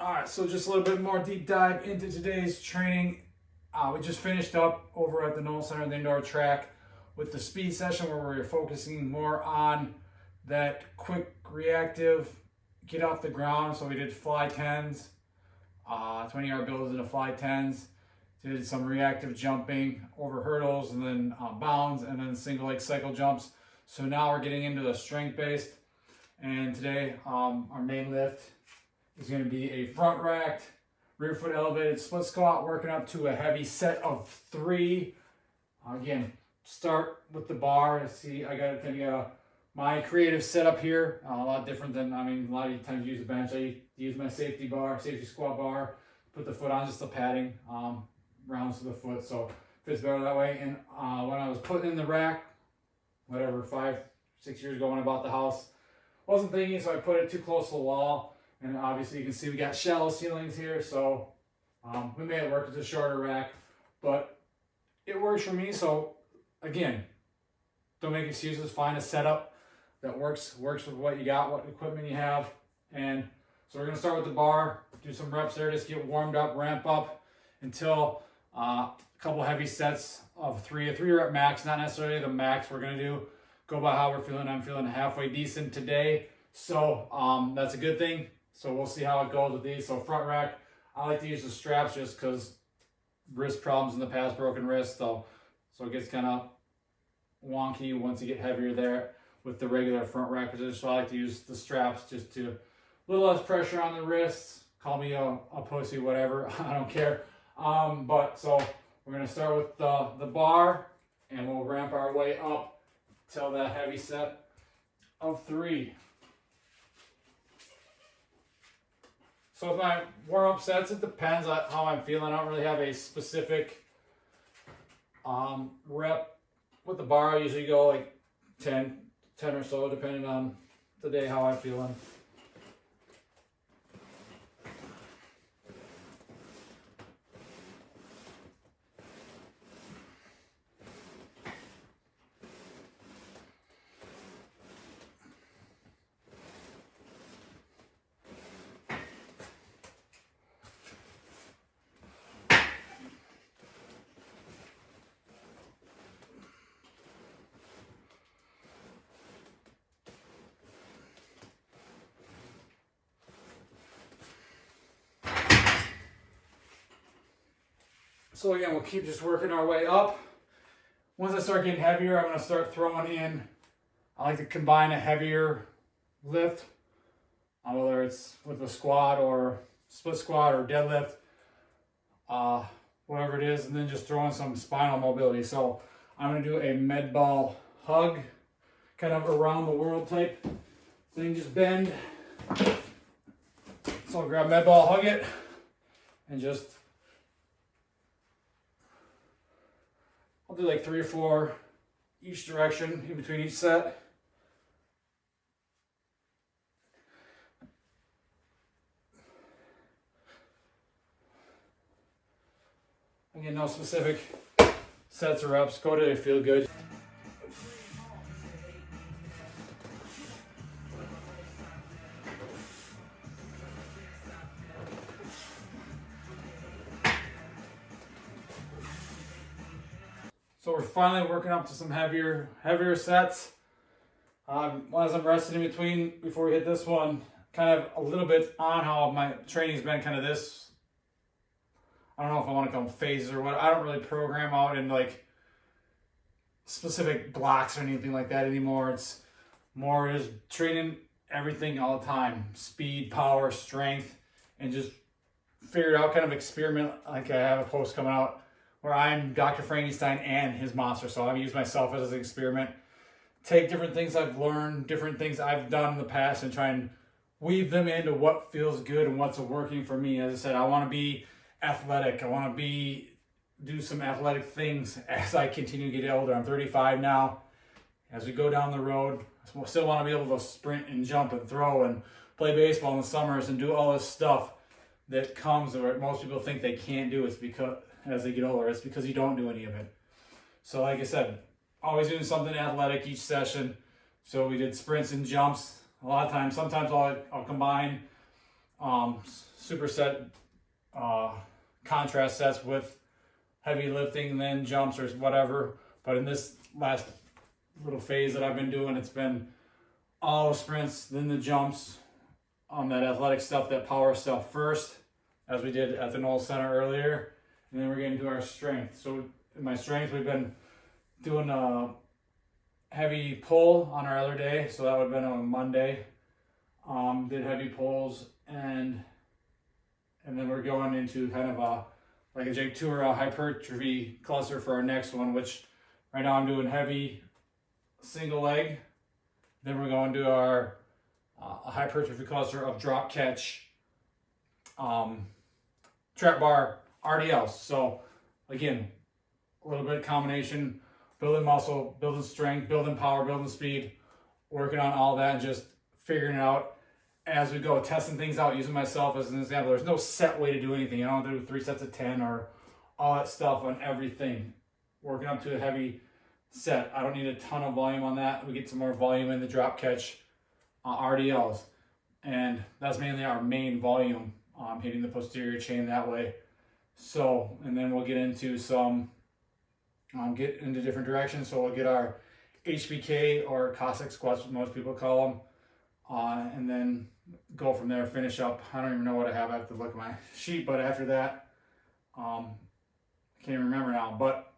All right, so just a little bit more deep dive into today's training. We just finished up over at the Knoll Center, the indoor track, with the speed session where we're focusing more on that quick reactive get off the ground. So we did fly 10s, 20-yard builds into fly 10s, did some reactive jumping over hurdles and then bounds and then single leg cycle jumps. So now we're getting into the strength based, and today our main lift is going to be a front racked, rear foot elevated split squat, working up to a heavy set of 3. Again, start with the bar. See, I got my creative setup here. A lot different than, a lot of times you use a bench. I use my safety squat bar, put the foot on, just the padding, rounds to the foot, so fits better that way. And when I was putting in the rack, whatever, 5-6 years ago when I bought the house, wasn't thinking, so I put it too close to the wall. And obviously you can see we got shallow ceilings here, so we made it work. It's a shorter rack, but it works for me. So again, don't make excuses. Find a setup that works with what you got, what equipment you have. And so we're gonna start with the bar, do some reps there, just get warmed up, ramp up until a couple heavy sets of 3, a 3-rep max, not necessarily the max we're gonna do. Go by how we're feeling. I'm feeling halfway decent today, so that's a good thing. So we'll see how it goes with these. So front rack, I like to use the straps just because wrist problems in the past, broken wrist, so it gets kind of wonky once you get heavier there with the regular front rack position. So I like to use the straps just to a little less pressure on the wrists. Call me a pussy, whatever, I don't care. But so we're gonna start with the bar, and we'll ramp our way up till that heavy set of 3. So with my warm-up sets, it depends on how I'm feeling. I don't really have a specific rep. With the bar, I usually go like 10 or so, depending on the day, how I'm feeling. So again, we'll keep just working our way up. Once I start getting heavier, I'm going to start throwing in, I like to combine a heavier lift, whether it's with a squat or split squat or deadlift, whatever it is, and then just throwing some spinal mobility. So I'm going to do a med ball hug, kind of around the world type thing, just bend. So I'll grab med ball, hug it, and just, I'll do like 3 or 4 each direction in between each set. Again, no specific sets or reps. Go to it, feel good. So we're finally working up to some heavier sets. As I'm resting in between before we hit this one, kind of a little bit on how my training's been, kind of this, I don't know if I want to call them phases or what. I don't really program out in like specific blocks or anything like that anymore. It's more just training everything all the time. Speed, power, strength, and just figure it out, kind of experiment. Like I have a post coming out where I'm Dr. Frankenstein and his monster. So I use myself as an experiment. Take different things I've learned, different things I've done in the past, and try and weave them into what feels good and what's working for me. As I said, I want to be athletic. I want to do some athletic things as I continue to get older. I'm 35 now. As we go down the road, I still want to be able to sprint and jump and throw and play baseball in the summers and do all this stuff that comes where most people think they can't do. It's because as they get older, it's because you don't do any of it. So like I said, always doing something athletic each session. So we did sprints and jumps a lot of times. Sometimes I'll combine superset contrast sets with heavy lifting, then jumps or whatever. But in this last little phase that I've been doing, it's been all sprints, then the jumps, that athletic stuff, that power stuff first, as we did at the Knoll Center earlier, and then we're getting to our strength. So in my strength, we've been doing a heavy pull on our other day, so that would have been on Monday. Did heavy pulls, and then we're going into kind of like a Jake Tour hypertrophy cluster for our next one, which right now I'm doing heavy single leg. Then we're going to our hypertrophy cluster of drop catch, trap bar, RDLs. So again, a little bit of combination, building muscle, building strength, building power, building speed, working on all that and just figuring it out as we go, testing things out, using myself as an example. There's no set way to do anything. I don't do 3 sets of 10 or all that stuff on everything. Working up to a heavy set. I don't need a ton of volume on that. We get some more volume in the drop catch RDLs. And that's mainly our main volume, hitting the posterior chain that way. So, and then we'll get into some, get into different directions. So we'll get our HBK or Cossack squats, what most people call them. And then go from there, finish up. I don't even know what I have. I have to look at my sheet, but after that, I can't even remember now, but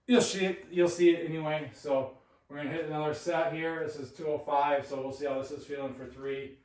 you'll see it anyway. So we're gonna hit another set here. This is 205, so we'll see how this is feeling for 3.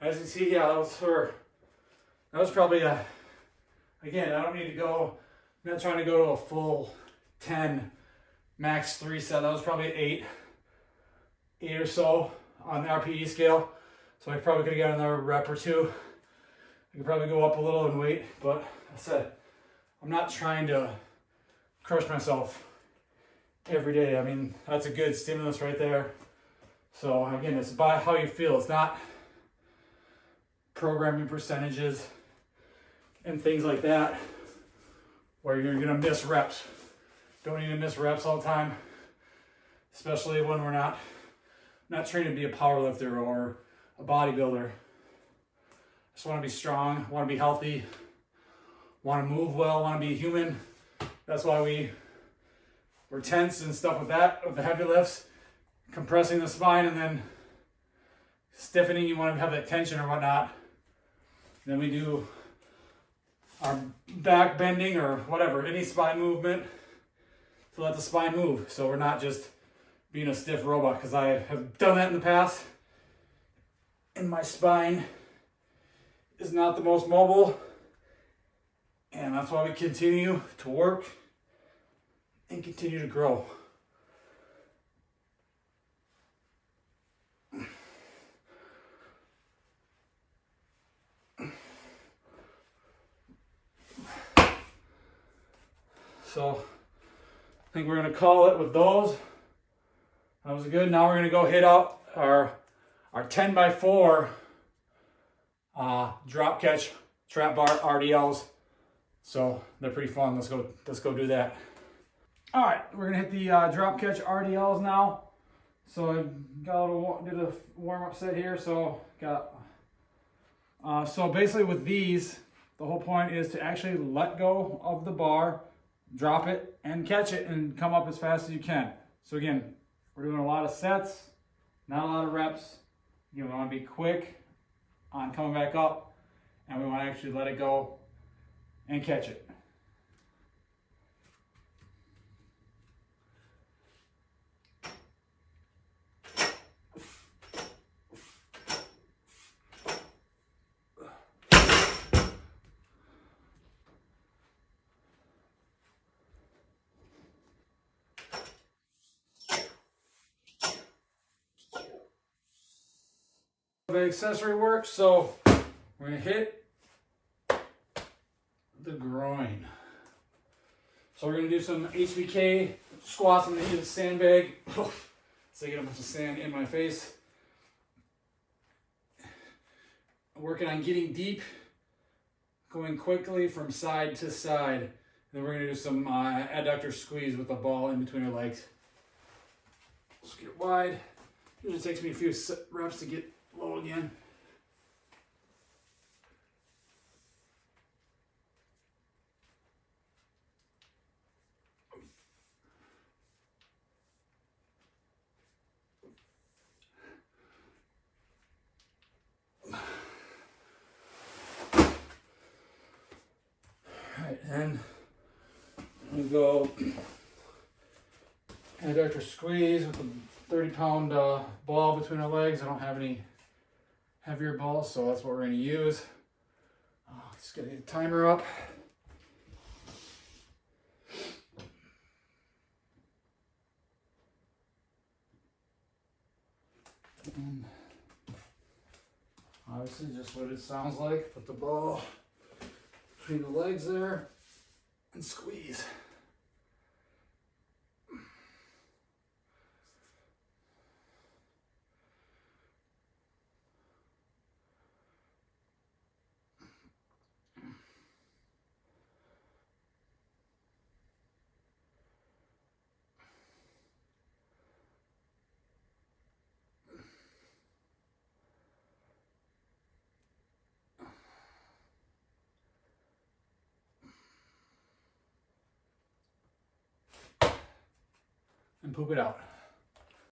As you see, yeah, that was probably again, I don't need to go, I'm not trying to go to a full 10, max 3 set. That was probably 8 or so on the RPE scale. So I probably could have got another rep or 2. I could probably go up a little in weight, but I said, I'm not trying to crush myself every day. I mean, that's a good stimulus right there. So again, it's about how you feel. It's not programming percentages and things like that where you're gonna miss reps. Don't need to miss reps all the time, especially when we're not trained to be a power lifter or a bodybuilder. Just want to be strong, want to be healthy, want to move well, want to be human. That's why we're tense and stuff with that, with the heavy lifts, compressing the spine and then stiffening. You want to have that tension or whatnot. Then we do our back bending or whatever, any spine movement to let the spine move. So we're not just being a stiff robot, because I have done that in the past and my spine is not the most mobile. And that's why we continue to work and continue to grow. So I think we're gonna call it with those. That was good. Now we're gonna go hit up our 10x4 drop catch trap bar RDLs. So they're pretty fun. Let's go do that. All right, we're gonna hit the drop catch RDLs now. So I did a warm up set here. So so basically with these, the whole point is to actually let go of the bar, drop it and catch it and come up as fast as you can. So again, we're doing a lot of sets, not a lot of reps. You want to be quick on coming back up and we want to actually let it go and catch it. The accessory work, so we're going to hit the groin. So we're going to do some HBK squats. I'm going to use a sandbag. So I get a bunch of sand in my face. Working on getting deep, going quickly from side to side. And then we're going to do some adductor squeeze with the ball in between our legs. Just get wide. Usually takes me a few reps to get low again. Alright, and we go adductor squeeze with a 30-pound ball between our legs. I don't have any heavier balls, so that's what we're going to use. Just get a timer up. And obviously just what it sounds like. Put the ball between the legs there and squeeze. And poop it out.